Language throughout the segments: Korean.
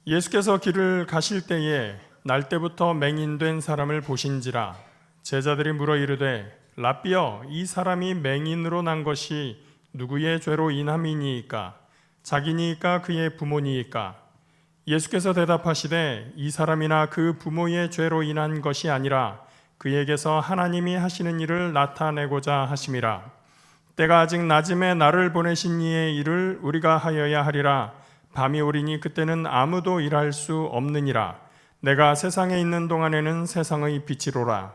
예수께서 길을 가실 때에 날 때부터 맹인된 사람을 보신지라. 제자들이 물어 이르되 랍비여, 이 사람이 맹인으로 난 것이 누구의 죄로 인함이니이까? 자기니이까 그의 부모니이까? 예수께서 대답하시되 이 사람이나 그 부모의 죄로 인한 것이 아니라 그에게서 하나님이 하시는 일을 나타내고자 하심이라. 때가 아직 낮음에 나를 보내신 이의 일을 우리가 하여야 하리라. 밤이 오리니 그때는 아무도 일할 수 없느니라. 내가 세상에 있는 동안에는 세상의 빛이로라.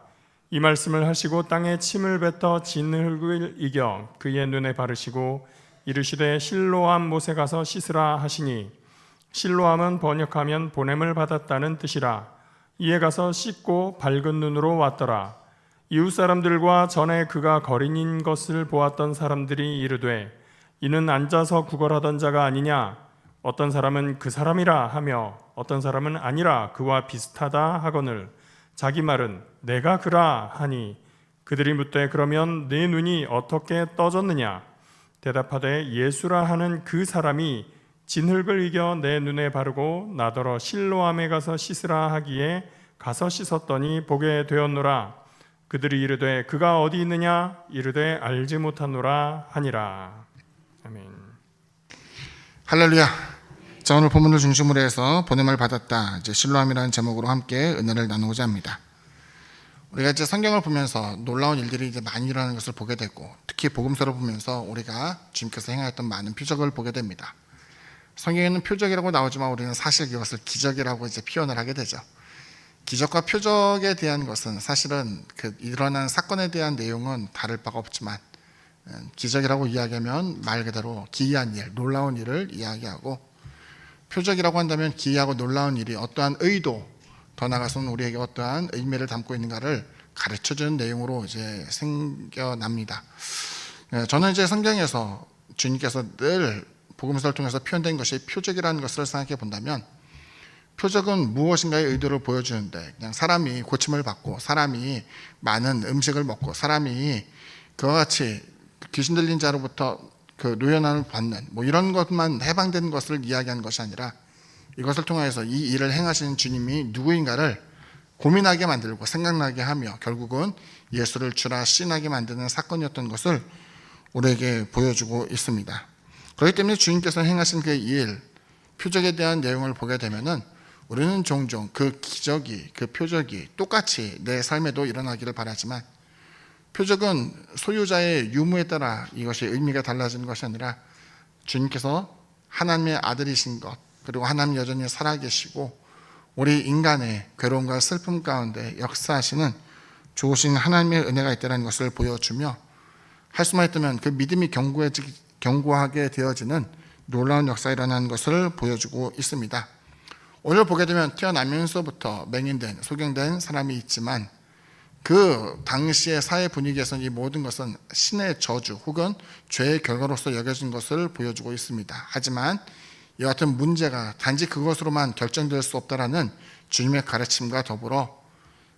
이 말씀을 하시고 땅에 침을 뱉어 진흙을 이겨 그의 눈에 바르시고 이르시되 실로암 못에 가서 씻으라 하시니, 실로암은 번역하면 보냄을 받았다는 뜻이라. 이에 가서 씻고 밝은 눈으로 왔더라. 이웃 사람들과 전에 그가 거린인 것을 보았던 사람들이 이르되 이는 앉아서 구걸하던 자가 아니냐? 어떤 사람은 그 사람이라 하며 어떤 사람은 아니라 그와 비슷하다 하거늘 자기 말은 내가 그라 하니, 그들이 묻되 그러면 네 눈이 어떻게 떠졌느냐? 대답하되 예수라 하는 그 사람이 진흙을 이겨 내 눈에 바르고 나더러 실로암에 가서 씻으라 하기에 가서 씻었더니 보게 되었노라. 그들이 이르되 그가 어디 있느냐? 이르되 알지 못하노라 하니라. 아멘. 할렐루야. 자, 오늘 본문을 중심으로 해서 보냄을 받았다, 실로암이라는 제목으로 함께 은혜를 나누고자 합니다. 우리가 성경을 보면서 놀라운 일들이 많이 일어나는 것을 보게 되고, 특히 복음서를 보면서 우리가 주님께서 행하였던 많은 표적을 보게 됩니다. 성경에는 표적이라고 나오지만 우리는 사실 이것을 기적이라고 표현을 하게 되죠. 기적과 표적에 대한 것은 사실은 일어난 사건에 대한 내용은 다를 바가 없지만, 기적이라고 이야기하면 말 그대로 기이한 일, 놀라운 일을 이야기하고, 표적이라고 한다면 기이하고 놀라운 일이 어떠한 의도, 더 나아가서는 우리에게 어떠한 의미를 담고 있는가를 가르쳐주는 내용으로 생겨납니다. 저는 성경에서 주님께서 늘 복음서를 통해서 표현된 것이 표적이라는 것을 생각해 본다면, 표적은 무엇인가의 의도를 보여주는데, 그냥 사람이 고침을 받고 사람이 많은 음식을 먹고 사람이 그와 같이 귀신 들린 자로부터 노연함을 받는 이런 것만 해방된 것을 이야기하는 것이 아니라, 이것을 통해서 이 일을 행하시는 주님이 누구인가를 고민하게 만들고 생각나게 하며 결국은 예수를 주라 시인하게 만드는 사건이었던 것을 우리에게 보여주고 있습니다. 그렇기 때문에 주님께서 행하신 그 일, 표적에 대한 내용을 보게 되면은 우리는 종종 그 기적이, 그 표적이 똑같이 내 삶에도 일어나기를 바라지만, 표적은 소유자의 유무에 따라 이것이 의미가 달라지는 것이 아니라 주님께서 하나님의 아들이신 것, 그리고 하나님 여전히 살아계시고 우리 인간의 괴로움과 슬픔 가운데 역사하시는 좋으신 하나님의 은혜가 있다는 것을 보여주며, 할 수만 있다면 그 믿음이 견고하게 되어지는 놀라운 역사가 일어나는 것을 보여주고 있습니다. 오늘 보게 되면 태어나면서부터 맹인된, 소경된 사람이 있지만, 그 당시의 사회 분위기에서는 이 모든 것은 신의 저주 혹은 죄의 결과로서 여겨진 것을 보여주고 있습니다. 하지만 이와 같은 문제가 단지 그것으로만 결정될 수 없다라는 주님의 가르침과 더불어,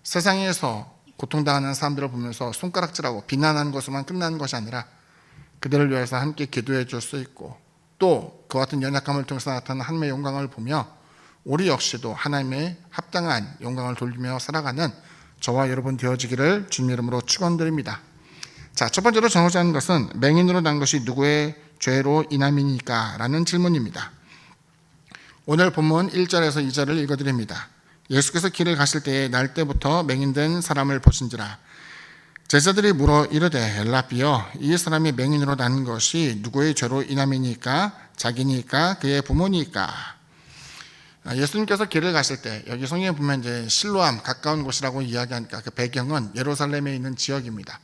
세상에서 고통당하는 사람들을 보면서 손가락질하고 비난하는 것으로만 끝나는 것이 아니라 그들을 위해서 함께 기도해 줄 수 있고, 또 그와 같은 연약함을 통해서 나타나는 하나님의 영광을 보며 우리 역시도 하나님의 합당한 영광을 돌리며 살아가는 저와 여러분 되어지기를 주님 이름으로 축원드립니다. 자, 첫 번째로 전하고자 하는 것은 맹인으로 난 것이 누구의 죄로 인함이니까? 라는 질문입니다. 오늘 본문 1절에서 2절을 읽어드립니다. 예수께서 길을 가실 때에 날 때부터 맹인된 사람을 보신지라. 제자들이 물어 이르되 랍비여, 이 사람이 맹인으로 난 것이 누구의 죄로 인함이니까? 자기니까 그의 부모니까? 예수님께서 길을 가실 때, 여기 성경에 보면 실로암, 가까운 곳이라고 이야기하니까 그 배경은 예루살렘에 있는 지역입니다.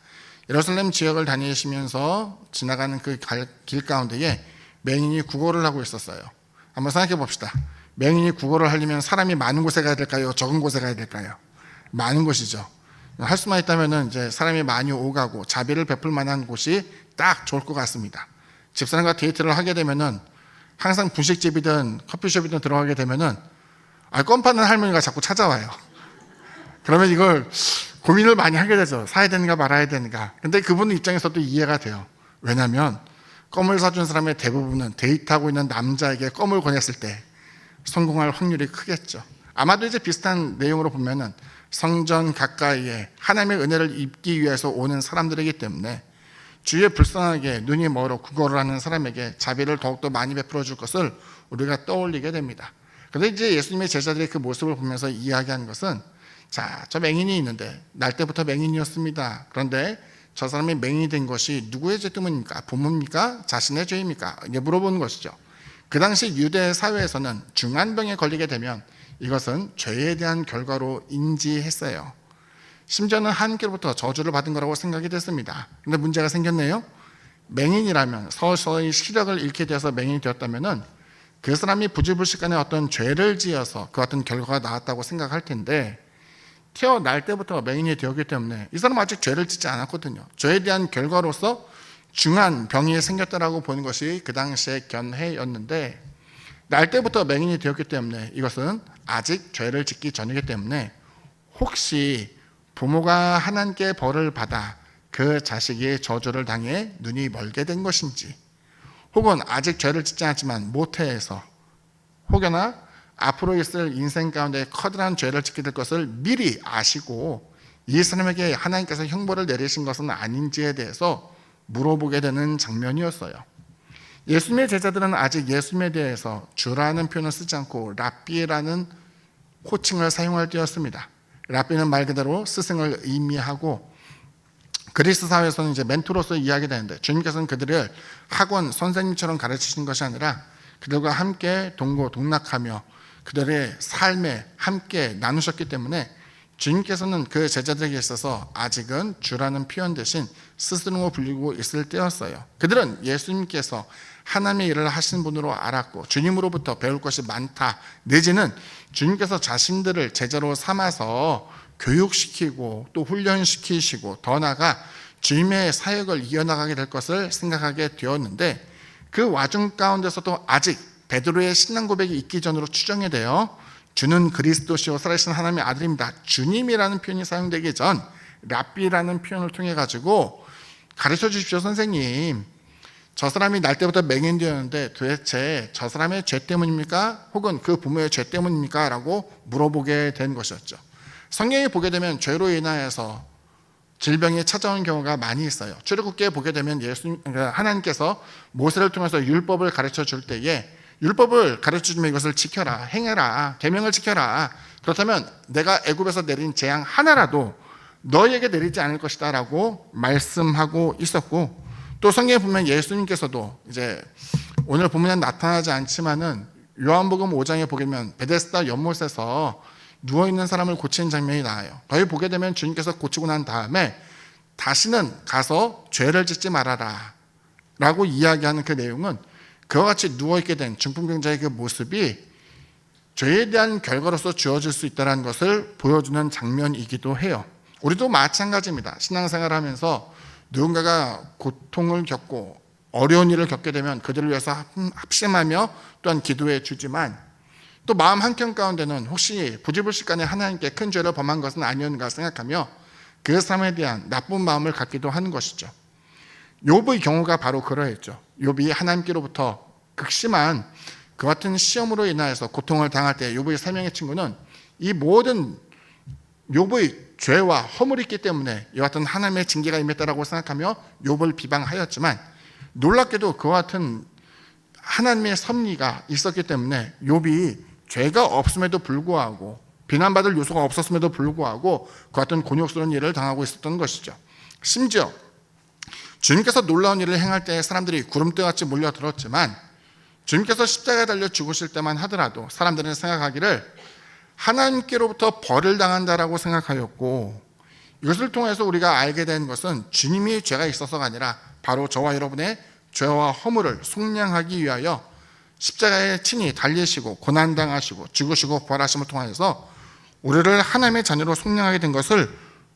예루살렘 지역을 다니시면서 지나가는 그 길 가운데에 맹인이 구걸을 하고 있었어요. 한번 생각해 봅시다. 맹인이 구걸을 하려면 사람이 많은 곳에 가야 될까요? 적은 곳에 가야 될까요? 많은 곳이죠. 할 수만 있다면 사람이 많이 오가고 자비를 베풀 만한 곳이 딱 좋을 것 같습니다. 집사람과 데이트를 하게 되면은 항상 분식집이든 커피숍이든 들어가게 되면은 껌 파는 할머니가 자꾸 찾아와요. 그러면 이걸 고민을 많이 하게 되죠. 사야 되는가 말아야 되는가. 근데 그분 입장에서도 이해가 돼요. 왜냐하면 껌을 사준 사람의 대부분은 데이트하고 있는 남자에게 껌을 권했을 때 성공할 확률이 크겠죠. 아마도 이제 비슷한 내용으로 보면은 성전 가까이에 하나님의 은혜를 입기 위해서 오는 사람들이기 때문에 주위에 불쌍하게 눈이 멀어 구걸을 하는 사람에게 자비를 더욱더 많이 베풀어 줄 것을 우리가 떠올리게 됩니다. 그런데 이제 예수님의 제자들의 그 모습을 보면서 이야기하는 것은, 자, 저 맹인이 있는데 날 때부터 맹인이었습니다. 그런데 저 사람이 맹인이 된 것이 누구의 죄 때문입니까? 부모입니까? 자신의 죄입니까? 이게 물어보는 것이죠. 그 당시 유대 사회에서는 중환병에 걸리게 되면 이것은 죄에 대한 결과로 인지했어요. 심지어는 하나님께로부터 저주를 받은 거라고 생각이 됐습니다. 그런데 문제가 생겼네요. 맹인이라면 서서히 시력을 잃게 되어서 맹인이 되었다면 그 사람이 부지불식간에 어떤 죄를 지어서 그 같은 결과가 나왔다고 생각할 텐데, 태어날 때부터 맹인이 되었기 때문에 이 사람은 아직 죄를 짓지 않았거든요. 죄에 대한 결과로서 중한 병이 생겼다라고 보는 것이 그 당시의 견해였는데, 날 때부터 맹인이 되었기 때문에 이것은 아직 죄를 짓기 전이기 때문에 혹시 부모가 하나님께 벌을 받아 그 자식이 저주를 당해 눈이 멀게 된 것인지, 혹은 아직 죄를 짓지 않았지만 모태에서 혹여나 앞으로 있을 인생 가운데 커다란 죄를 짓게 될 것을 미리 아시고 이 사람에게 하나님께서 형벌을 내리신 것은 아닌지에 대해서 물어보게 되는 장면이었어요. 예수님의 제자들은 아직 예수님에 대해서 주라는 표현을 쓰지 않고 랍비라는 호칭을 사용할 때였습니다. 랍비는 말 그대로 스승을 의미하고, 그리스 사회에서는 이제 멘토로서 이야기되는데 주님께서는 그들을 학원 선생님처럼 가르치신 것이 아니라 그들과 함께 동고동락하며 그들의 삶에 함께 나누셨기 때문에 주님께서는 그 제자들에게 있어서 아직은 주라는 표현 대신 스승으로 불리고 있을 때였어요. 그들은 예수님께서 하나님의 일을 하신 분으로 알았고 주님으로부터 배울 것이 많다, 내지는 주님께서 자신들을 제자로 삼아서 교육시키고 또 훈련시키시고 더 나아가 주님의 사역을 이어나가게 될 것을 생각하게 되었는데, 그 와중 가운데서도 아직 베드로의 신앙 고백이 있기 전으로 추정이 돼요. 주는 그리스도시요 살아계신 하나님의 아들입니다. 주님이라는 표현이 사용되기 전 랍비라는 표현을 통해 가지고 가르쳐 주십시오 선생님, 저 사람이 날 때부터 맹인되었는데 도대체 저 사람의 죄 때문입니까? 혹은 그 부모의 죄 때문입니까? 라고 물어보게 된 것이었죠. 성경에 보게 되면 죄로 인하여서 질병이 찾아오는 경우가 많이 있어요. 출애굽기에 보게 되면 하나님께서 모세를 통해서 율법을 가르쳐 줄 때에 율법을 가르쳐 주면 이것을 지켜라, 행해라, 계명을 지켜라. 그렇다면 내가 애굽에서 내린 재앙 하나라도 너희에게 내리지 않을 것이다 라고 말씀하고 있었고, 또 성경에 보면 예수님께서도 이제 오늘 본문에 나타나지 않지만은 요한복음 5장에 보게 되면 베데스다 연못에서 누워있는 사람을 고치는 장면이 나와요. 거기 보게 되면 주님께서 고치고 난 다음에 다시는 가서 죄를 짓지 말아라 라고 이야기하는 그 내용은 그와 같이 누워있게 된 중풍병자의 그 모습이 죄에 대한 결과로서 주어질 수 있다는 것을 보여주는 장면이기도 해요. 우리도 마찬가지입니다. 신앙생활을 하면서 누군가가 고통을 겪고 어려운 일을 겪게 되면 그들을 위해서 합심하며 또한 기도해 주지만, 또 마음 한켠 가운데는 혹시 부지불식간에 하나님께 큰 죄를 범한 것은 아니었는가 생각하며 그 사람에 대한 나쁜 마음을 갖기도 하는 것이죠. 욥의 경우가 바로 그러했죠. 욥이 하나님께로부터 극심한 그 같은 시험으로 인하여서 고통을 당할 때 욥의 세 명의 친구는 이 모든 욥의 죄와 허물이 있기 때문에 이와 같은 하나님의 징계가 임했다라고 생각하며 욥을 비방하였지만, 놀랍게도 그와 같은 하나님의 섭리가 있었기 때문에 욥이 죄가 없음에도 불구하고 비난받을 요소가 없었음에도 불구하고 그 같은 곤욕스러운 일을 당하고 있었던 것이죠. 심지어 주님께서 놀라운 일을 행할 때 사람들이 구름대같이 몰려들었지만 주님께서 십자가에 달려 죽으실 때만 하더라도 사람들은 생각하기를 하나님께로부터 벌을 당한다라고 생각하였고, 이것을 통해서 우리가 알게 된 것은 주님이 죄가 있어서가 아니라 바로 저와 여러분의 죄와 허물을 속량하기 위하여 십자가에 친히 달리시고 고난당하시고 죽으시고 부활하심을 통하여서 우리를 하나님의 자녀로 속량하게 된 것을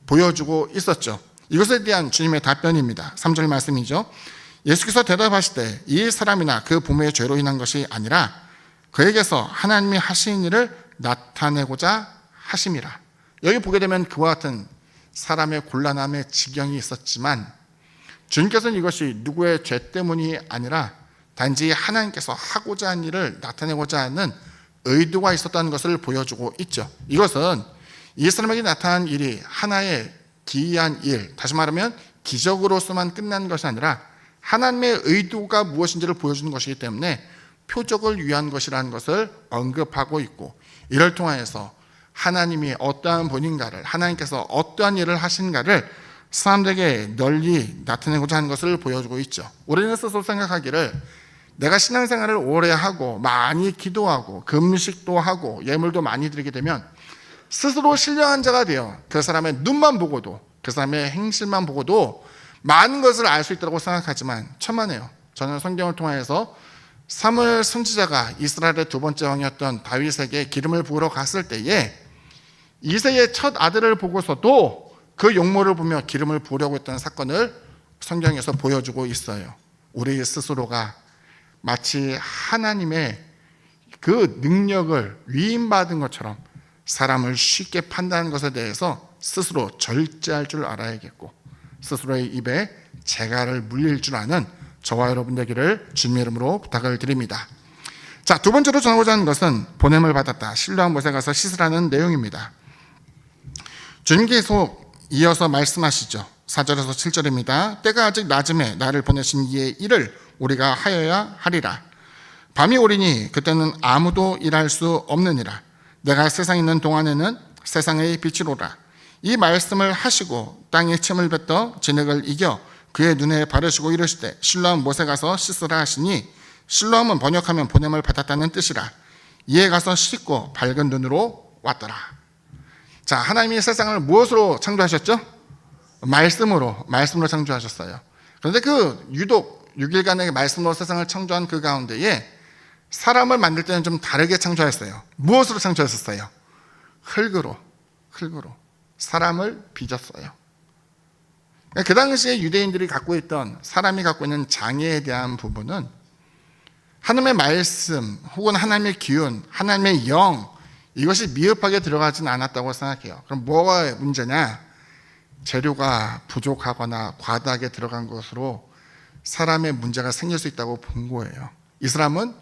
보여주고 있었죠. 이것에 대한 주님의 답변입니다. 3절 말씀이죠. 예수께서 대답하시되 이 사람이나 그 부모의 죄로 인한 것이 아니라 그에게서 하나님이 하신 일을 나타내고자 하심이라. 여기 보게 되면 그와 같은 사람의 곤란함의 지경이 있었지만 주님께서는 이것이 누구의 죄 때문이 아니라 단지 하나님께서 하고자 한 일을 나타내고자 하는 의도가 있었다는 것을 보여주고 있죠. 이것은 이 사람에게 나타난 일이 하나의 기이한 일, 다시 말하면 기적으로서만 끝난 것이 아니라 하나님의 의도가 무엇인지를 보여주는 것이기 때문에 표적을 위한 것이라는 것을 언급하고 있고, 이를 통하여서 하나님이 어떠한 분인가를, 하나님께서 어떠한 일을 하신가를 사람들에게 널리 나타내고자 하는 것을 보여주고 있죠. 우리는 스스로 생각하기를 내가 신앙생활을 오래 하고 많이 기도하고 금식도 하고 예물도 많이 드리게 되면 스스로 신령한 자가 되어 그 사람의 눈만 보고도, 그 사람의 행실만 보고도 많은 것을 알 수 있다고 생각하지만 천만에요. 저는 성경을 통하여서 사무엘 선지자가 이스라엘의 두 번째 왕이었던 다윗에게 기름을 부으러 갔을 때에 이새의 첫 아들을 보고서도 그 용모를 보며 기름을 부으려고 했던 사건을 성경에서 보여주고 있어요. 우리 스스로가 마치 하나님의 그 능력을 위임받은 것처럼 사람을 쉽게 판단하는 것에 대해서 스스로 절제할 줄 알아야겠고, 스스로의 입에 재갈을 물릴 줄 아는 저와 여러분 되기를 주님의 이름으로 부탁을 드립니다. 자, 두 번째로 전하고자 하는 것은 보냄을 받았다, 실로암 못에 가서 씻으라는 내용입니다. 주님께서 이어서 말씀하시죠. 4절에서 7절입니다. 때가 아직 낮음에 나를 보내신 이의 일을 우리가 하여야 하리라. 밤이 오리니 그때는 아무도 일할 수 없느니라. 내가 세상에 있는 동안에는 세상의 빛이로라. 이 말씀을 하시고 땅에 침을 뱉어 진흙을 이겨 그의 눈에 바르시고 이르시되 실로암 못에 가서 씻으라 하시니, 실로암은 번역하면 보냄을 받았다는 뜻이라. 이에 가서 씻고 밝은 눈으로 왔더라. 자, 하나님이 세상을 무엇으로 창조하셨죠? 말씀으로 창조하셨어요. 그런데 그 유독 6일간의 말씀으로 세상을 창조한 그 가운데에 사람을 만들 때는 좀 다르게 창조했어요. 무엇으로 창조했었어요? 흙으로 사람을 빚었어요. 그 당시에 유대인들이 갖고 있던, 사람이 갖고 있는 장애에 대한 부분은 하나님의 말씀 혹은 하나님의 기운, 하나님의 영, 이것이 미흡하게 들어가진 않았다고 생각해요. 그럼 뭐가 문제냐? 재료가 부족하거나 과다하게 들어간 것으로 사람의 문제가 생길 수 있다고 본 거예요. 이 사람은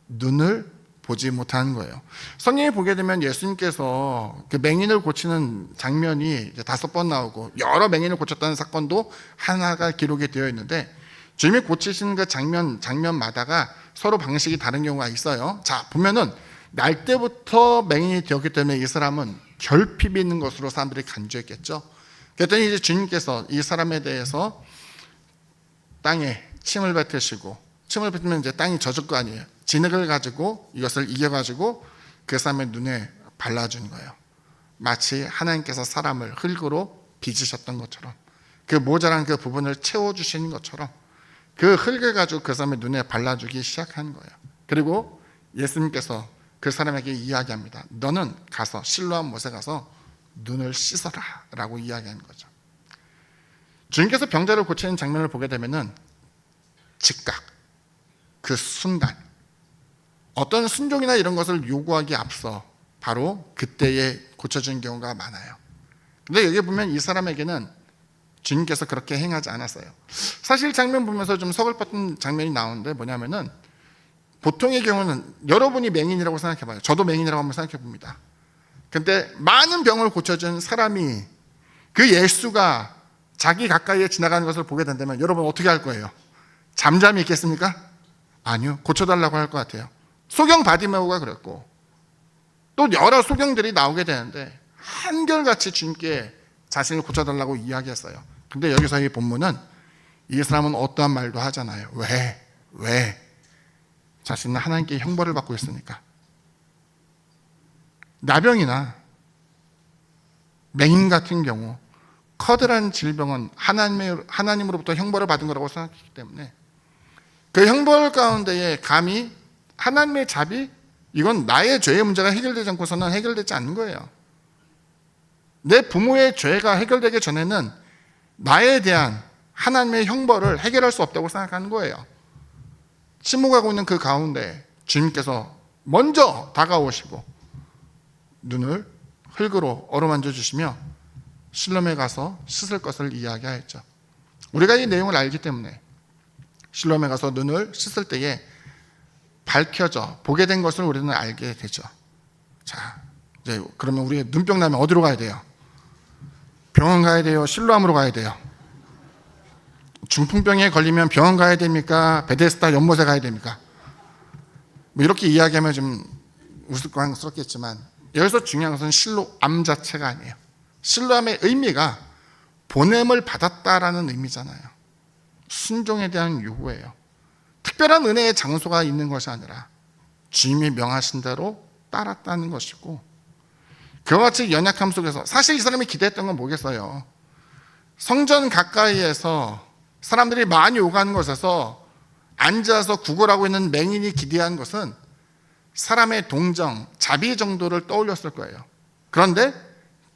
눈을 보지 못하는 거예요. 성경에 보게 되면 예수님께서 그 맹인을 고치는 장면이 5번 나오고 여러 맹인을 고쳤다는 사건도 하나가 기록이 되어 있는데, 주님이 고치시는 그 장면마다가 서로 방식이 다른 경우가 있어요. 자, 보면은 날 때부터 맹인이 되었기 때문에 이 사람은 결핍이 있는 것으로 사람들이 간주했겠죠. 그랬더니 이제 주님께서 이 사람에 대해서 땅에 침을 뱉으시고, 침을 뱉으면 이제 땅이 젖을 거 아니에요. 진흙을 가지고 이것을 이겨가지고 그 사람의 눈에 발라준 거예요. 마치 하나님께서 사람을 흙으로 빚으셨던 것처럼, 그 모자란 그 부분을 채워주시는 것처럼 그 흙을 가지고 그 사람의 눈에 발라주기 시작한 거예요. 그리고 예수님께서 그 사람에게 이야기합니다. 너는 가서 실로암 못에 가서 눈을 씻어라 라고 이야기하는 거죠. 주님께서 병자를 고치는 장면을 보게 되면은 즉각 그 순간 어떤 순종이나 이런 것을 요구하기에 앞서 바로 그때에 고쳐준 경우가 많아요. 근데 여기 보면 이 사람에게는 주님께서 그렇게 행하지 않았어요. 사실 장면 보면서 좀 서글펐던 장면이 나오는데 뭐냐면은, 보통의 경우는 여러분이 맹인이라고 생각해봐요. 저도 맹인이라고 한번 생각해봅니다. 근데 많은 병을 고쳐준 사람이 그 예수가 자기 가까이에 지나가는 것을 보게 된다면 여러분 어떻게 할 거예요? 잠잠히 있겠습니까? 아니요. 고쳐달라고 할 것 같아요. 소경 바디메오가 그랬고, 또 여러 소경들이 나오게 되는데 한결같이 주님께 자신을 고쳐달라고 이야기했어요. 근데 여기서 이 본문은 이 사람은 어떠한 말도 하잖아요. 왜? 자신은 하나님께 형벌을 받고 있으니까. 나병이나 맹인 같은 경우 커다란 질병은 하나님으로부터 형벌을 받은 거라고 생각했기 때문에 그 형벌 가운데에 감히 하나님의 자비, 이건 나의 죄의 문제가 해결되지 않고서는 해결되지 않는 거예요. 내 부모의 죄가 해결되기 전에는 나에 대한 하나님의 형벌을 해결할 수 없다고 생각하는 거예요. 침묵하고 있는 그 가운데 주님께서 먼저 다가오시고 눈을 흙으로 어루만져 주시며 실로암에 가서 씻을 것을 이야기하였죠. 우리가 이 내용을 알기 때문에 실로암에 가서 눈을 씻을 때에 밝혀져 보게 된 것을 우리는 알게 되죠. 자, 이제 그러면 우리 눈병 나면 어디로 가야 돼요? 병원 가야 돼요? 실로암으로 가야 돼요? 중풍병에 걸리면 병원 가야 됩니까? 베데스다 연못에 가야 됩니까? 뭐 이렇게 이야기하면 좀 우스꽝스럽겠지만 여기서 중요한 것은 실로암 자체가 아니에요. 실로암의 의미가 보냄을 받았다라는 의미잖아요. 순종에 대한 요구예요. 특별한 은혜의 장소가 있는 것이 아니라 주님이 명하신 대로 따랐다는 것이고, 그와 같이 연약함 속에서 사실 이 사람이 기대했던 건 뭐겠어요? 성전 가까이에서 사람들이 많이 오가는 곳에서 앉아서 구걸하고 있는 맹인이 기대한 것은 사람의 동정, 자비 정도를 떠올렸을 거예요. 그런데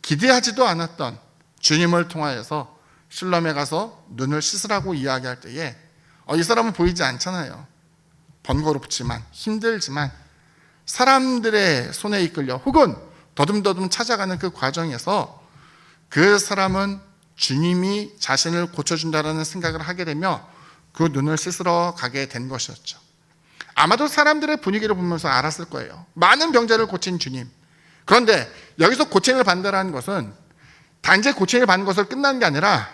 기대하지도 않았던 주님을 통하여서 실로암에 가서 눈을 씻으라고 이야기할 때에 이 사람은 보이지 않잖아요. 번거롭지만 힘들지만 사람들의 손에 이끌려 혹은 더듬더듬 찾아가는 그 과정에서 그 사람은 주님이 자신을 고쳐준다라는 생각을 하게 되며 그 눈을 씻으러 가게 된 것이었죠. 아마도 사람들의 분위기를 보면서 알았을 거예요. 많은 병자를 고친 주님. 그런데 여기서 고침을 받는다는 것은 단지 고침을 받는 것을 끝난 게 아니라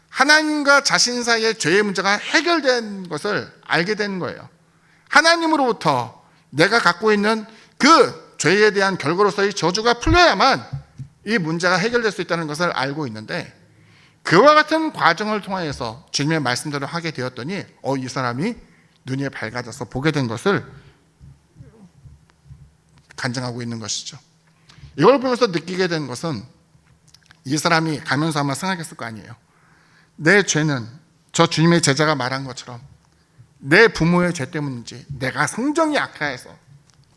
하나님과 자신 사이의 죄의 문제가 해결된 것을 알게 된 거예요. 하나님으로부터 내가 갖고 있는 그 죄에 대한 결과로서의 저주가 풀려야만 이 문제가 해결될 수 있다는 것을 알고 있는데, 그와 같은 과정을 통해서 주님의 말씀대로 하게 되었더니 이 사람이 눈이 밝아져서 보게 된 것을 간증하고 있는 것이죠. 이걸 보면서 느끼게 된 것은 이 사람이 가면서 아마 생각했을 거 아니에요. 내 죄는 저 주님의 제자가 말한 것처럼 내 부모의 죄 때문인지, 내가 성정이 악하여서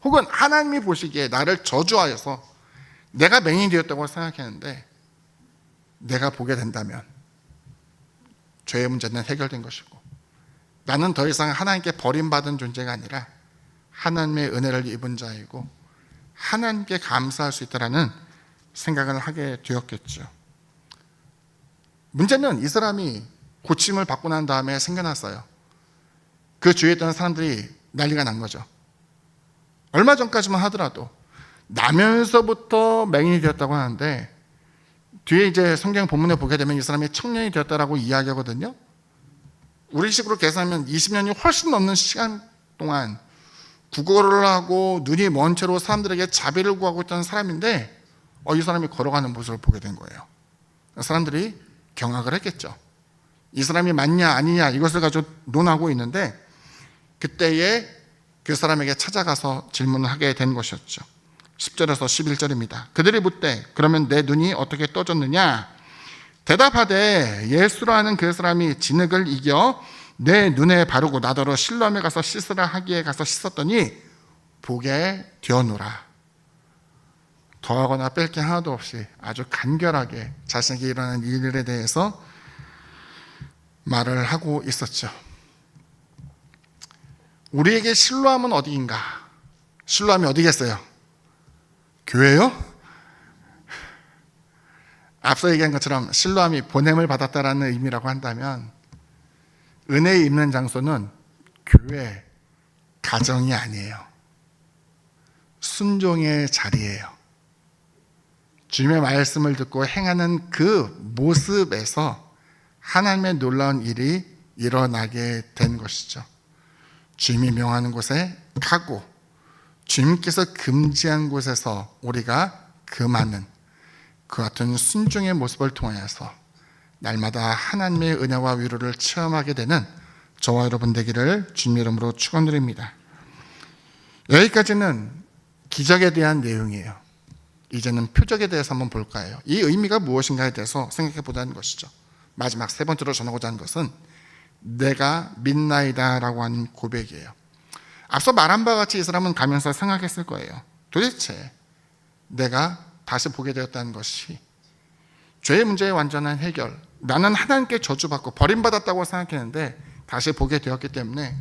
혹은 하나님이 보시기에 나를 저주하여서 내가 맹인이 되었다고 생각했는데, 내가 보게 된다면 죄의 문제는 해결된 것이고 나는 더 이상 하나님께 버림받은 존재가 아니라 하나님의 은혜를 입은 자이고 하나님께 감사할 수 있다라는 생각을 하게 되었겠죠. 문제는 이 사람이 고침을 받고 난 다음에 생겨났어요. 그 주위에 있던 사람들이 난리가 난 거죠. 얼마 전까지만 하더라도 나면서부터 맹인이 되었다고 하는데, 뒤에 이제 성경 본문에 보게 되면 이 사람이 청년이 되었다라고 이야기하거든요. 우리식으로 계산하면 20년이 훨씬 넘는 시간 동안 구걸을 하고 눈이 먼 채로 사람들에게 자비를 구하고 있던 사람인데 이 사람이 걸어가는 모습을 보게 된 거예요. 사람들이 경악을 했겠죠. 이 사람이 맞냐 아니냐 이것을 가지고 논하고 있는데, 그때에 그 사람에게 찾아가서 질문을 하게 된 것이었죠. 10절에서 11절입니다. 그들이 묻되 그러면 내 눈이 어떻게 떠졌느냐? 대답하되 예수라는 그 사람이 진흙을 이겨 내 눈에 바르고 나더러 실로암에 가서 씻으라 하기에 가서 씻었더니 보게 되었노라. 더하거나 뺄 게 하나도 없이 아주 간결하게 자신에게 일어난 일에 대해서 말을 하고 있었죠. 우리에게 실로암은 어디인가? 실로암이 어디겠어요? 교회요? 앞서 얘기한 것처럼 실로암이 보냄을 받았다라는 의미라고 한다면 은혜에 입는 장소는 교회, 가정이 아니에요. 순종의 자리예요. 주님의 말씀을 듣고 행하는 그 모습에서 하나님의 놀라운 일이 일어나게 된 것이죠. 주님이 명하는 곳에 가고 주님께서 금지한 곳에서 우리가 금하는 그 같은 순종의 모습을 통하여서 날마다 하나님의 은혜와 위로를 체험하게 되는 저와 여러분 되기를 주님 이름으로 축원드립니다. 여기까지는 기적에 대한 내용이에요. 이제는 표적에 대해서 한번 볼까 해요. 이 의미가 무엇인가에 대해서 생각해 보자는 것이죠. 마지막 세 번째로 전하고자 하는 것은 내가 믿나이다 라고 하는 고백이에요. 앞서 말한 바와 같이 이 사람은 가면서 생각했을 거예요. 도대체 내가 다시 보게 되었다는 것이 죄의 문제의 완전한 해결, 나는 하나님께 저주받고 버림받았다고 생각했는데 다시 보게 되었기 때문에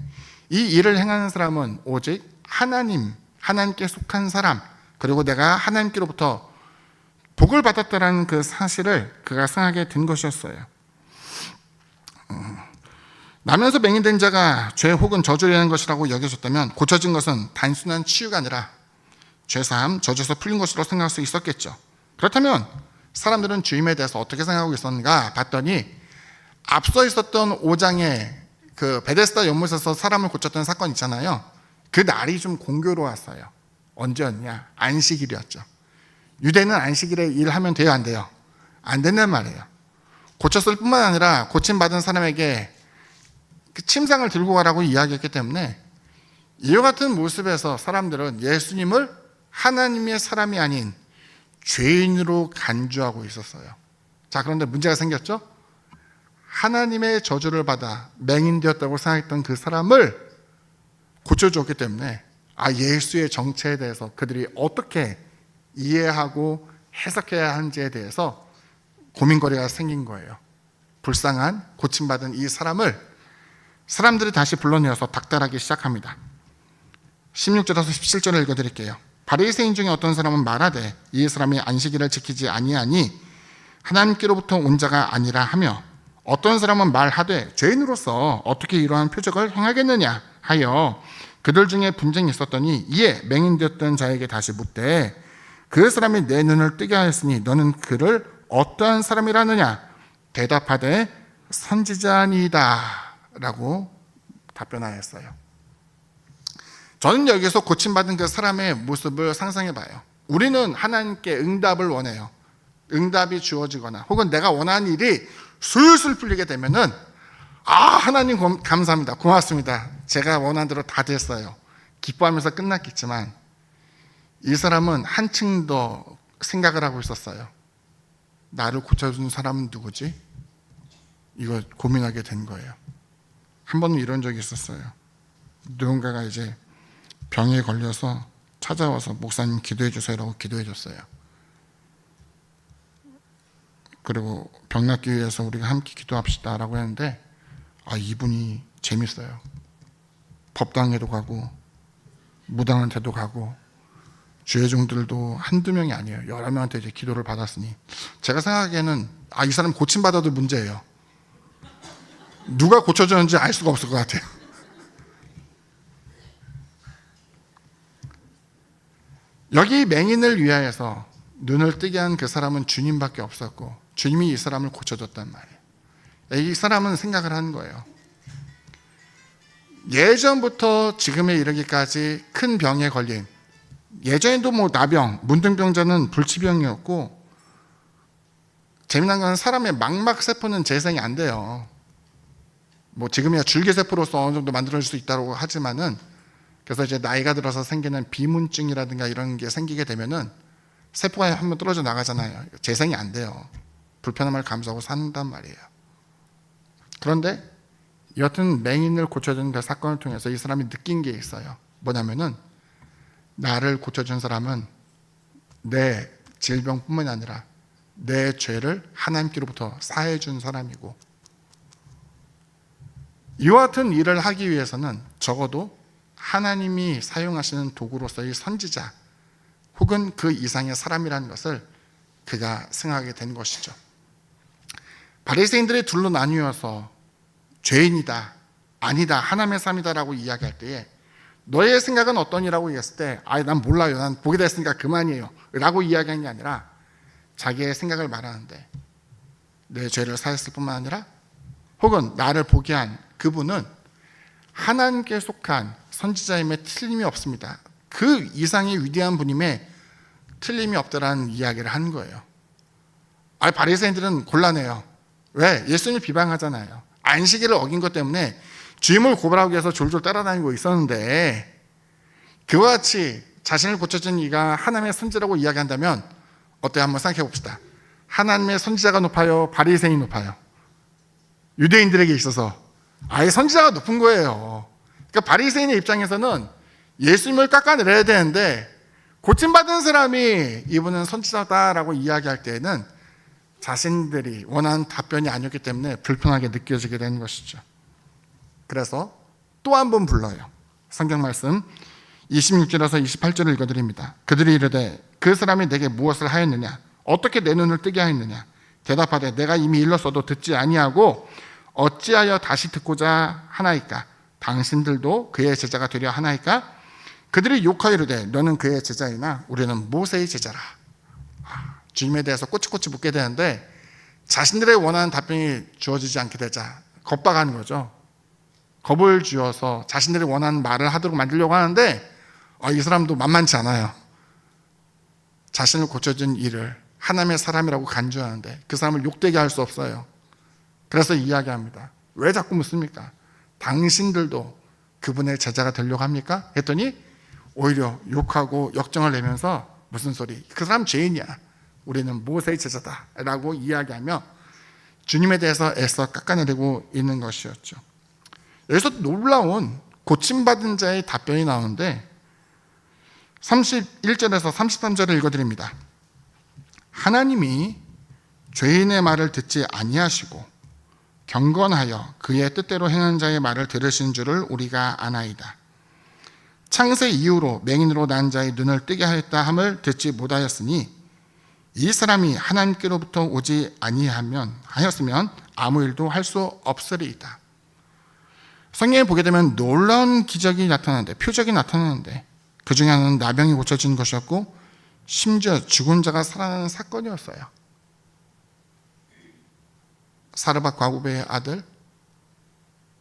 이 일을 행하는 사람은 오직 하나님께 속한 사람, 그리고 내가 하나님께로부터 복을 받았다는 그 사실을 그가 생각하게 된 것이었어요. 나면서 맹인된 자가 죄 혹은 저주를 하는 것이라고 여겨졌다면 고쳐진 것은 단순한 치유가 아니라 죄사함, 저주에서 풀린 것으로 생각할 수 있었겠죠. 그렇다면 사람들은 주임에 대해서 어떻게 생각하고 있었는가 봤더니 앞서 있었던 5장의 그 베데스다 연못에서 사람을 고쳤던 사건 있잖아요. 그 날이 좀 공교로웠어요. 언제였냐? 안식일이었죠. 유대는 안식일에 일하면 돼요, 안 돼요? 안 된단 말이에요. 고쳤을 뿐만 아니라 고침받은 사람에게 그 침상을 들고 가라고 이야기했기 때문에 이와 같은 모습에서 사람들은 예수님을 하나님의 사람이 아닌 죄인으로 간주하고 있었어요. 자, 그런데 문제가 생겼죠? 하나님의 저주를 받아 맹인되었다고 생각했던 그 사람을 고쳐주었기 때문에 예수의 정체에 대해서 그들이 어떻게 이해하고 해석해야 하는지에 대해서 고민거리가 생긴 거예요. 불쌍한 고침받은 이 사람을 사람들이 다시 불러내어서 닥달하기 시작합니다. 16절에서 17절을 읽어드릴게요. 바리새인 중에 어떤 사람은 말하되 이 사람이 안식일을 지키지 아니하니 하나님께로부터 온 자가 아니라 하며, 어떤 사람은 말하되 죄인으로서 어떻게 이러한 표적을 행하겠느냐 하여 그들 중에 분쟁이 있었더니, 이에 맹인되었던 자에게 다시 묻되 그 사람이 내 눈을 뜨게 하였으니 너는 그를 어떠한 사람이라느냐? 대답하되 선지자니이다 라고 답변하였어요. 저는 여기서 고침받은 그 사람의 모습을 상상해 봐요. 우리는 하나님께 응답을 원해요. 응답이 주어지거나 혹은 내가 원하는 일이 술술 풀리게 되면은 하나님 감사합니다, 고맙습니다, 제가 원하는 대로 다 됐어요, 기뻐하면서 끝났겠지만 이 사람은 한층 더 생각을 하고 있었어요. 나를 고쳐준 사람은 누구지? 이거 고민하게 된 거예요. 한 번은 이런 적이 있었어요. 누군가가 이제 병에 걸려서 찾아와서 목사님 기도해 주세요라고 기도해 줬어요. 그리고 병 낫기 위해서 우리가 함께 기도합시다라고 했는데 이분이 재밌어요. 법당에도 가고 무당한테도 가고 주의 종들도 한두 명이 아니에요. 여러 명한테 이제 기도를 받았으니 제가 생각하기에는 이 사람 고침받아도 문제예요. 누가 고쳐줬는지 알 수가 없을 것 같아요. 여기 맹인을 위하여서 눈을 뜨게 한 그 사람은 주님밖에 없었고 주님이 이 사람을 고쳐줬단 말이에요. 이 사람은 생각을 한 거예요. 예전부터 지금에 이르기까지 큰 병에 걸린, 예전에도 나병, 문둥병자는 불치병이었고, 재미난 건 사람의 망막세포는 재생이 안 돼요. 지금이야 줄기세포로서 어느 정도 만들어질 수 있다고 하지만은, 그래서 이제 나이가 들어서 생기는 비문증이라든가 이런 게 생기게 되면은 세포가 한번 떨어져 나가잖아요. 재생이 안 돼요. 불편함을 감수하고 산단 말이에요. 그런데 여튼 맹인을 고쳐준 그 사건을 통해서 이 사람이 느낀 게 있어요. 뭐냐면은 나를 고쳐준 사람은 내 질병뿐만 아니라 내 죄를 하나님께로부터 사해준 사람이고, 이와 같은 일을 하기 위해서는 적어도 하나님이 사용하시는 도구로서의 선지자 혹은 그 이상의 사람이라는 것을 그가 생각하게 된 것이죠. 바리새인들이 둘로 나뉘어서 죄인이다, 아니다, 하나님의 사람이다라고 이야기할 때에 너의 생각은 어떠니라고 얘기했을 때 난 몰라요, 난 보게 됐으니까 그만이에요 라고 이야기한 게 아니라 자기의 생각을 말하는데, 내 죄를 사했을 뿐만 아니라 혹은 나를 보게 한 그분은 하나님께 속한 선지자임에 틀림이 없습니다, 그 이상의 위대한 분임에 틀림이 없다라는 이야기를 한 거예요. 바리새인들은 곤란해요. 왜? 예수님을 비방하잖아요. 안식일을 어긴 것 때문에 주임을 고발하기 위해서 졸졸 따라다니고 있었는데, 그와 같이 자신을 고쳐준 이가 하나님의 선지자라고 이야기한다면 어때요? 한번 생각해 봅시다. 하나님의 선지자가 높아요, 바리새인이 높아요? 유대인들에게 있어서 아예 선지자가 높은 거예요. 그러니까 바리새인의 입장에서는 예수님을 깎아내려야 되는데, 고침받은 사람이 이분은 선지자다라고 이야기할 때에는 자신들이 원하는 답변이 아니었기 때문에 불편하게 느껴지게 된 것이죠. 그래서 또 한 번 불러요. 성경 말씀 26절에서 28절을 읽어드립니다. 그들이 이르되 그 사람이 내게 무엇을 하였느냐? 어떻게 내 눈을 뜨게 하였느냐? 대답하되 내가 이미 일렀어도 듣지 아니하고 어찌하여 다시 듣고자 하나이까? 당신들도 그의 제자가 되려 하나이까? 그들이 욕하이르되 너는 그의 제자이나 우리는 모세의 제자라. 주님에 대해서 꼬치꼬치 묻게 되는데 자신들의 원하는 답변이 주어지지 않게 되자 겁박하는 거죠. 겁을 주어서 자신들이 원하는 말을 하도록 만들려고 하는데 이 사람도 만만치 않아요. 자신을 고쳐준 이를 하나님의 사람이라고 간주하는데 그 사람을 욕되게 할 수 없어요. 그래서 이야기합니다. 왜 자꾸 묻습니까? 당신들도 그분의 제자가 되려고 합니까? 했더니 오히려 욕하고 역정을 내면서 무슨 소리, 그 사람 죄인이야, 우리는 모세의 제자다 라고 이야기하며 주님에 대해서 애써 깎아내리고 있는 것이었죠. 여기서 놀라운 고침받은 자의 답변이 나오는데 31절에서 33절을 읽어드립니다. 하나님이 죄인의 말을 듣지 아니하시고 경건하여 그의 뜻대로 행하는 자의 말을 들으신 줄을 우리가 아나이다. 창세 이후로 맹인으로 난 자의 눈을 뜨게 하였다 함을 듣지 못하였으니 이 사람이 하나님께로부터 오지 아니하였으면 아무 일도 할 수 없으리이다. 성경에 보게 되면 놀라운 기적이 나타나는데, 표적이 나타나는데 그 중에 하나는 나병이 고쳐진 것이었고 심지어 죽은 자가 살아나는 사건이었어요. 사르밧 과부의 아들,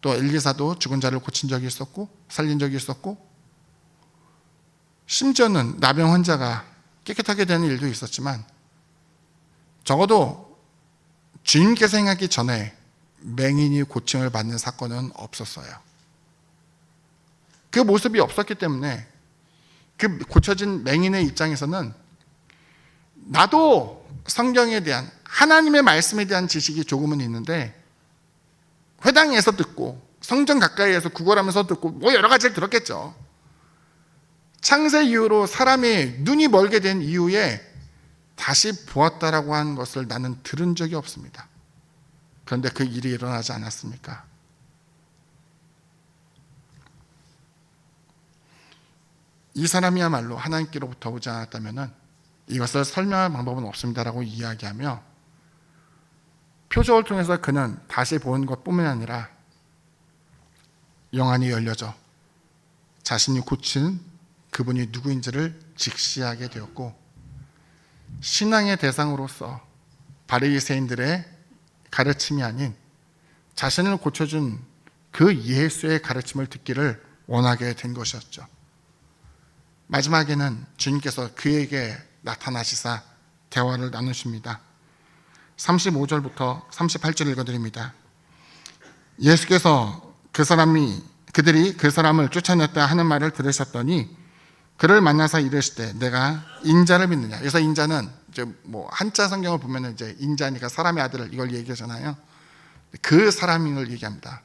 또 엘리사도 죽은 자를 고친 적이 있었고 살린 적이 있었고, 심지어는 나병 환자가 깨끗하게 되는 일도 있었지만 적어도 주님께서 행하기 전에 맹인이 고침을 받는 사건은 없었어요. 그 모습이 없었기 때문에 그 고쳐진 맹인의 입장에서는 나도 성경에 대한, 하나님의 말씀에 대한 지식이 조금은 있는데 회당에서 듣고 성전 가까이에서 구걸하면서 듣고 뭐 여러 가지를 들었겠죠. 창세 이후로 사람이 눈이 멀게 된 이후에 다시 보았다라고 하는 것을 나는 들은 적이 없습니다. 그런데 그 일이 일어나지 않았습니까? 이 사람이야말로 하나님께로부터 오지 않았다면 이것을 설명할 방법은 없습니다라고 이야기하며 표적을 통해서 그는 다시 본 것뿐만 아니라 영안이 열려져 자신이 고친 그분이 누구인지를 직시하게 되었고, 신앙의 대상으로서 바리새인들의 가르침이 아닌 자신을 고쳐준 그 예수의 가르침을 듣기를 원하게 된 것이었죠. 마지막에는 주님께서 그에게 나타나시사 대화를 나누십니다. 35절부터 38절 읽어드립니다. 예수께서 그들이 그 사람을 쫓아냈다 하는 말을 들으셨더니 그를 만나서 이르시되 내가 인자를 믿느냐. 그래서 인자는 이제 뭐 한자 성경을 보면은 이제 인자니까 사람의 아들 이걸 얘기하잖아요. 그 사람을 얘기합니다.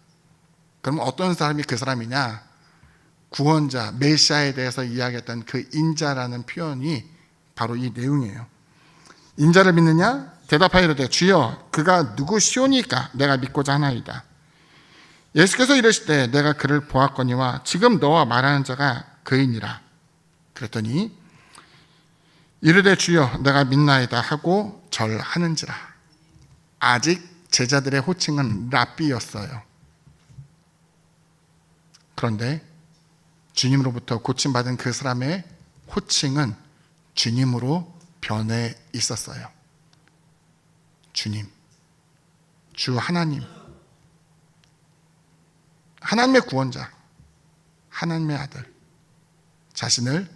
그럼 어떤 사람이 그 사람이냐? 구원자 메시아에 대해서 이야기했던 그 인자라는 표현이 바로 이 내용이에요. 인자를 믿느냐? 대답하이르되 주여 그가 누구시오니까 내가 믿고자 하나이다. 예수께서 이르시되 내가 그를 보았거니와 지금 너와 말하는 자가 그이니라. 그랬더니 이르되 주여 내가 믿나이다 하고 절하는지라. 아직 제자들의 호칭은 랍비였어요. 그런데 주님으로부터 고침받은 그 사람의 호칭은 주님으로 변해 있었어요. 주님, 주 하나님, 하나님의 구원자, 하나님의 아들, 자신을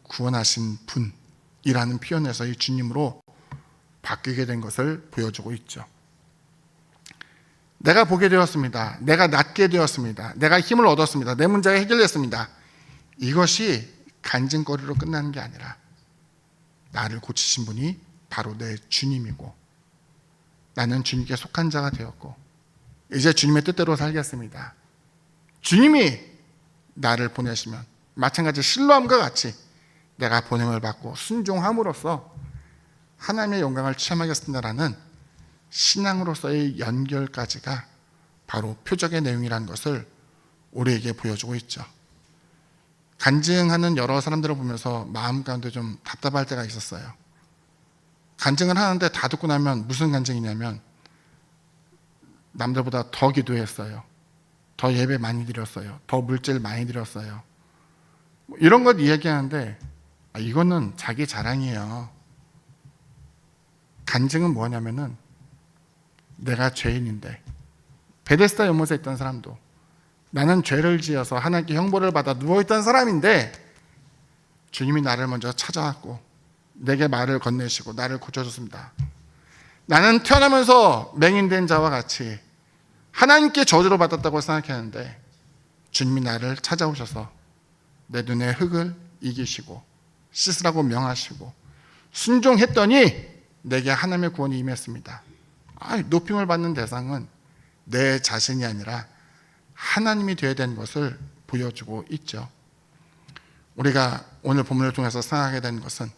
구원하신 분이라는 표현에서 이 주님으로 바뀌게 된 것을 보여주고 있죠. 내가 보게 되었습니다. 내가 낫게 되었습니다. 내가 힘을 얻었습니다. 내 문제가 해결됐습니다. 이것이 간증거리로 끝나는 게 아니라 나를 고치신 분이 바로 내 주님이고 나는 주님께 속한 자가 되었고 이제 주님의 뜻대로 살겠습니다. 주님이 나를 보내시면 마찬가지 신뢰함과 같이 내가 보냄을 받고 순종함으로써 하나님의 영광을 체험하겠습니다라는 신앙으로서의 연결까지가 바로 표적의 내용이라는 것을 우리에게 보여주고 있죠. 간증하는 여러 사람들을 보면서 마음 가운데 좀 답답할 때가 있었어요. 간증을 하는데 다 듣고 나면 무슨 간증이냐면 남들보다 더 기도했어요. 더 예배 많이 드렸어요. 더 물질 많이 드렸어요. 이런 것 이야기하는데 이거는 자기 자랑이에요. 간증은 뭐냐면은 내가 죄인인데, 베데스다 연못에 있던 사람도 나는 죄를 지어서 하나님께 형벌을 받아 누워있던 사람인데 주님이 나를 먼저 찾아왔고 내게 말을 건네시고 나를 고쳐줬습니다. 나는 태어나면서 맹인된 자와 같이 하나님께 저주를 받았다고 생각했는데 주님이 나를 찾아오셔서 내 눈의 흙을 이기시고 씻으라고 명하시고 순종했더니 내게 하나님의 구원이 임했습니다. 높임을 받는 대상은 내 자신이 아니라 하나님이 되어야 되는 것을 보여주고 있죠. 우리가 오늘 본문을 통해서 생각하게 되는 것은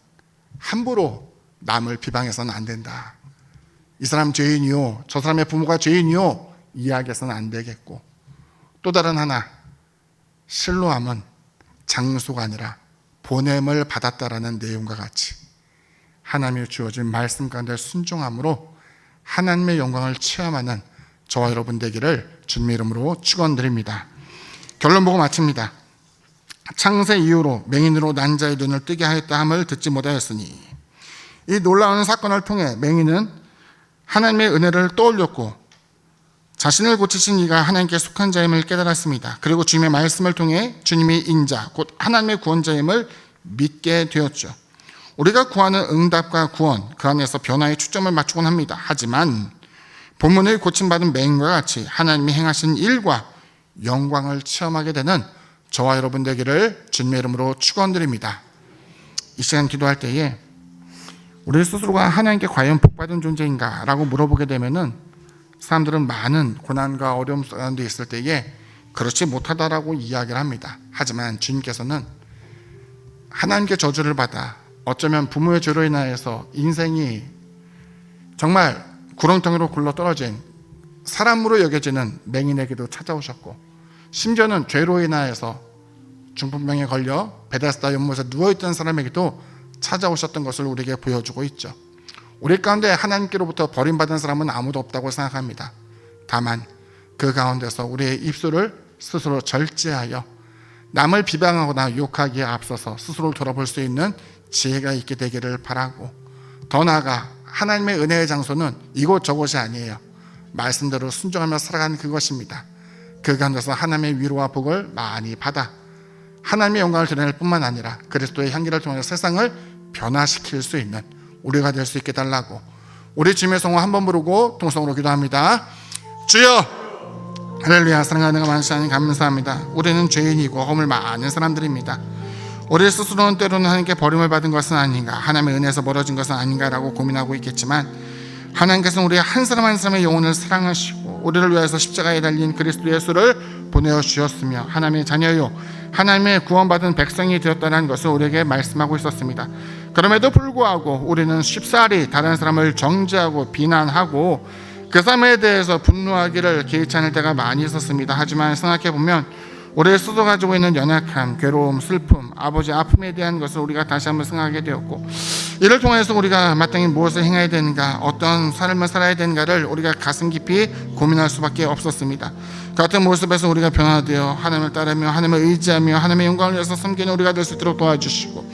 함부로 남을 비방해서는 안 된다. 이 사람 죄인이요, 저 사람의 부모가 죄인이요 이야기해서는 안 되겠고, 또 다른 하나, 실로암은 장소가 아니라 보냄을 받았다라는 내용과 같이 하나님이 주어진 말씀 가운데 순종함으로 하나님의 영광을 체험하는 저와 여러분 되기를 주님의 이름으로 축원드립니다. 결론 보고 마칩니다. 창세 이후로 맹인으로 난 자의 눈을 뜨게 하였다 함을 듣지 못하였으니, 이 놀라운 사건을 통해 맹인은 하나님의 은혜를 떠올렸고 자신을 고치신 이가 하나님께 속한 자임을 깨달았습니다. 그리고 주님의 말씀을 통해 주님이 인자 곧 하나님의 구원자임을 믿게 되었죠. 우리가 구하는 응답과 구원, 그 안에서 변화에 초점을 맞추곤 합니다. 하지만 본문의 고침받은 맹인과 같이 하나님이 행하신 일과 영광을 체험하게 되는 저와 여러분 되기를 주님의 이름으로 축원드립니다. 이 시간 기도할 때에 우리 스스로가 하나님께 과연 복받은 존재인가 라고 물어보게 되면은 사람들은 많은 고난과 어려움 가운데 있을 때에 그렇지 못하다라고 이야기를 합니다. 하지만 주님께서는 하나님께 저주를 받아 어쩌면 부모의 죄로 인하여서 인생이 정말 구렁텅이로 굴러 떨어진 사람으로 여겨지는 맹인에게도 찾아오셨고, 심지어는 죄로 인하여서 중풍병에 걸려 베데스다 연못에 누워있던 사람에게도 찾아오셨던 것을 우리에게 보여주고 있죠. 우리 가운데 하나님께로부터 버림받은 사람은 아무도 없다고 생각합니다. 다만 그 가운데서 우리의 입술을 스스로 절제하여 남을 비방하거나 욕하기에 앞서서 스스로를 돌아볼 수 있는 지혜가 있게 되기를 바라고, 더 나아가 하나님의 은혜의 장소는 이곳 저곳이 아니에요. 말씀대로 순종하며 살아가는 그것입니다. 그 가운데서 하나님의 위로와 복을 많이 받아 하나님의 영광을 드러낼 뿐만 아니라 그리스도의 향기를 통해 세상을 변화시킬 수 있는 우리가 될 수 있게 달라고, 우리 주님의 성호 한번 부르고 통성으로 기도합니다. 주여, 할렐루야. 사랑하는 만신 하나님 감사합니다. 우리는 죄인이고 허물 많은 사람들입니다. 우리 스스로는 때로는 하나님께 버림을 받은 것은 아닌가, 하나님의 은혜에서 멀어진 것은 아닌가라고 고민하고 있겠지만, 하나님께서는 우리 한 사람 한 사람의 영혼을 사랑하시고 우리를 위해서 십자가에 달린 그리스도 예수를 보내어 주셨으며 하나님의 자녀요, 하나님의 구원받은 백성이 되었다는 것을 우리에게 말씀하고 있었습니다. 그럼에도 불구하고 우리는 쉽사리 다른 사람을 정죄하고 비난하고 그 사람에 대해서 분노하기를 개의치 않을 때가 많이 있었습니다. 하지만 생각해보면 우리 스스로 가지고 있는 연약함, 괴로움, 슬픔, 아버지 아픔에 대한 것을 우리가 다시 한번 생각하게 되었고, 이를 통해서 우리가 마땅히 무엇을 행해야 되는가, 어떤 삶을 살아야 되는가를 우리가 가슴 깊이 고민할 수밖에 없었습니다. 그 같은 모습에서 우리가 변화되어 하나님을 따르며 하나님을 의지하며 하나님의 영광을 위해서 섬기는 우리가 될 수 있도록 도와주시고,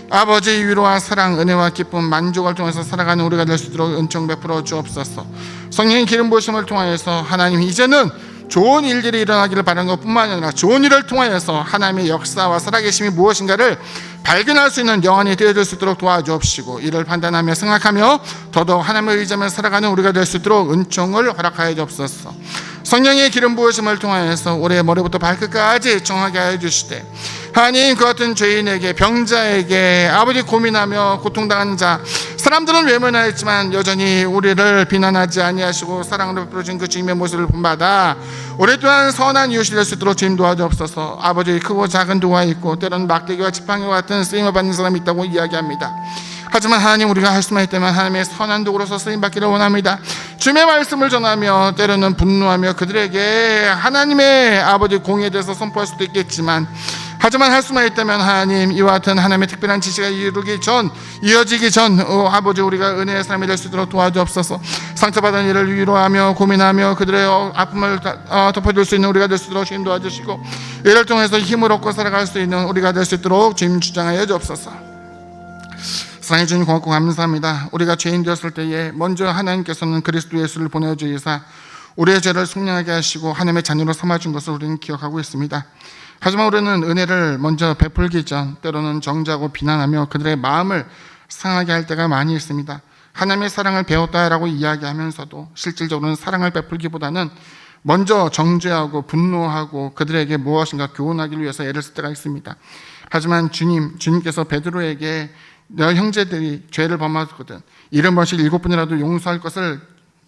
아버지의 위로와 사랑, 은혜와 기쁨, 만족을 통해서 살아가는 우리가 될 수 있도록 은총 베풀어 주옵소서. 성령의 기름 부으심을 통하여서 하나님, 이제는 좋은 일들이 일어나기를 바라는 것뿐만 아니라 좋은 일을 통하여서 하나님의 역사와 살아계심이 무엇인가를 발견할 수 있는 영혼이 되어줄 수 있도록 도와주옵시고, 이를 판단하며 생각하며 더더욱 하나님을 의지하며 살아가는 우리가 될 수 있도록 은총을 허락하여 주옵소서. 성령의 기름 부으심을 통하여서 우리의 머리부터 발끝까지 정하게 하여 주시되, 하나님, 그 같은 죄인에게, 병자에게, 아버지 고민하며 고통당하는 자, 사람들은 외면하였지만 여전히 우리를 비난하지 아니하시고 사랑으로 베풀어진 그 주님의 모습을 본받아 우리 또한 선한 이웃이 될 수 있도록 주님 도와주옵소서. 아버지, 크고 작은 도가 있고 때로는 막대기와 지팡이와 같은 쓰임을 받는 사람이 있다고 이야기합니다. 하지만 하나님, 우리가 할 수만 있다면 하나님의 선한 도구로서 쓰임받기를 원합니다. 주님의 말씀을 전하며 때로는 분노하며 그들에게 하나님의 아버지 공의에 대해서 선포할 수도 있겠지만, 하지만 할 수만 있다면 하나님, 이와 같은 하나님의 특별한 지시가 이어지기 전 아버지, 우리가 은혜의 삶이 될 수 있도록 도와주옵소서. 상처받은 이를 위로하며 고민하며 그들의 아픔을 덮어줄 수 있는 우리가 될 수 있도록 주님 도와주시고, 이를 통해서 힘을 얻고 살아갈 수 있는 우리가 될 수 있도록 주님 주장하여 주옵소서. 사랑해 주님 고맙고 감사합니다. 우리가 죄인 되었을 때에 먼저 하나님께서는 그리스도 예수를 보내주이사 우리의 죄를 속량하게 하시고 하나님의 자녀로 삼아준 것을 우리는 기억하고 있습니다. 하지만 우리는 은혜를 먼저 베풀기 전 때로는 정죄하고 비난하며 그들의 마음을 상하게 할 때가 많이 있습니다. 하나님의 사랑을 배웠다라고 이야기하면서도 실질적으로는 사랑을 베풀기보다는 먼저 정죄하고 분노하고 그들에게 무엇인가 교훈하기 위해서 애를 쓸 때가 있습니다. 하지만 주님께서 베드로에게 너 형제들이 죄를 범하거든 70번씩 7번이라도 용서할 것을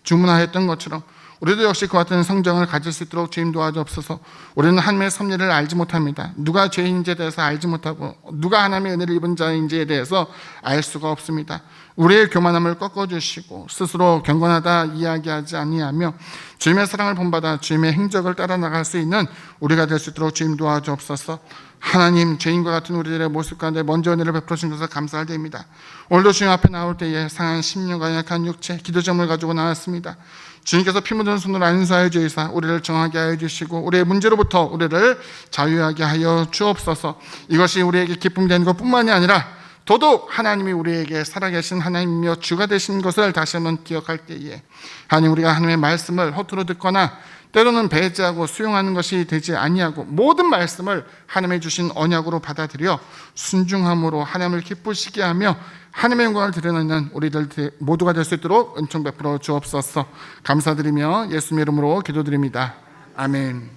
주문하였던 것처럼 우리도 역시 그와 같은 성정을 가질 수 있도록 주님 도와주옵소서. 우리는 하나님의 섭리를 알지 못합니다. 누가 죄인지에 대해서 알지 못하고 누가 하나님의 은혜를 입은 자인지에 대해서 알 수가 없습니다. 우리의 교만함을 꺾어주시고 스스로 경건하다 이야기하지 아니하며 주님의 사랑을 본받아 주님의 행적을 따라 나갈 수 있는 우리가 될 수 있도록 주님 도와주옵소서. 하나님, 죄인과 같은 우리들의 모습 가운데 먼저 은혜를 베풀어 주신 것을 감사드립니다. 오늘도 주님 앞에 나올 때에 상한 심령과 약한 육체, 기도점을 가지고 나왔습니다. 주님께서 피 묻은 손으로 안수하여 주시사 우리를 정하게 하여 주시고 우리의 문제로부터 우리를 자유하게 하여 주옵소서. 이것이 우리에게 기쁨이 되는 것뿐만이 아니라 더더욱 하나님이 우리에게 살아계신 하나님이며 주가 되신 것을 다시 한번 기억할 때에 하나님, 우리가 하나님의 말씀을 허투루 듣거나 때로는 배제하고 수용하는 것이 되지 아니하고 모든 말씀을 하나님의 주신 언약으로 받아들여 순종함으로 하나님을 기쁘시게 하며 하나님의 영광을 드러내는 우리들 모두가 될 수 있도록 은총 베풀어 주옵소서. 감사드리며 예수님의 이름으로 기도드립니다. 아멘.